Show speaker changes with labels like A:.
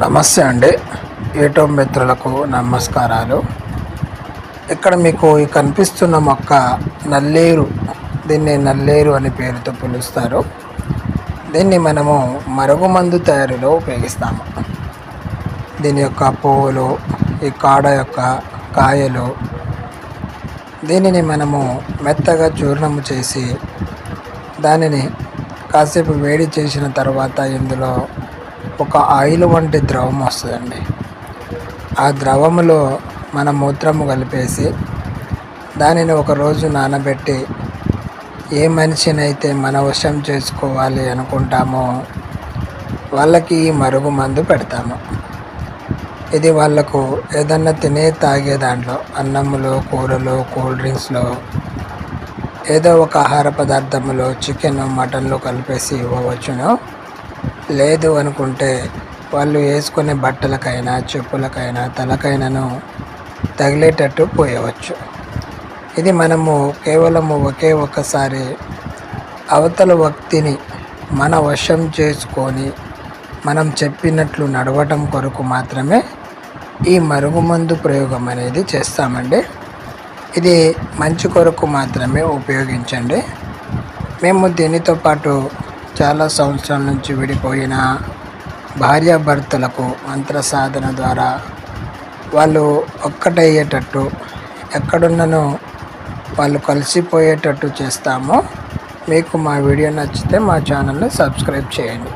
A: నమస్తే అండి. యూట్యూబ్ మిత్రులకు నమస్కారాలు. ఇక్కడ మీకు ఈ కనిపిస్తున్న మొక్క నల్లేరు. దీన్ని నల్లేరు అని పేరుతో పిలుస్తారు. దీన్ని మనము మరుగుమందు తయారీలో ఉపయోగిస్తాము. దీని యొక్క పువ్వులు, ఈ కాడ యొక్క కాయలు, దీనిని మనము మెత్తగా చూర్ణము చేసి దానిని కాసేపు వేడి చేసిన తర్వాత ఇందులో ఒక ఆయిల్ వంటి ద్రవం వస్తుందండి. ఆ ద్రవములో మన మూత్రము కలిపేసి దానిని ఒకరోజు నానబెట్టి ఏ మనిషినైతే మన వశం చేసుకోవాలి అనుకుంటామో వాళ్ళకి ఈ మరుగు మందు పెడతాము. ఇది వాళ్ళకు ఏదన్నా తినే తాగే దాంట్లో అన్నములో, కూరలో, కూల్ డ్రింక్స్లో, ఏదో ఒక ఆహార పదార్థములో చికెన్, మటన్లో కలిపేసి ఇవ్వవచ్చును. లేదు అనుకుంటే వాళ్ళు వేసుకునే బట్టలకైనా, చెప్పులకైనా, తలకైనాను తగిలేటట్టు పోయవచ్చు. ఇది మనము కేవలము ఒకే ఒక్కసారి అవతల వ్యక్తిని మన వశం చేసుకొని మనం చెప్పినట్లు నడవటం కొరకు మాత్రమే ఈ మరుగుమందు ప్రయోగం అనేది చేస్తామండి. ఇది మంచి కొరకు మాత్రమే ఉపయోగించండి. మేము దీనితో పాటు చాలా సంవత్సరాల నుంచి విడిపోయిన భార్యాభర్తలకు మంత్ర సాధన ద్వారా వాళ్ళు ఒక్కటయ్యేటట్టు, ఎక్కడున్ననో వాళ్ళు కలిసిపోయేటట్టు చేస్తాము. మీకు మా వీడియో నచ్చితే మా ఛానల్ని సబ్స్క్రైబ్ చేయండి.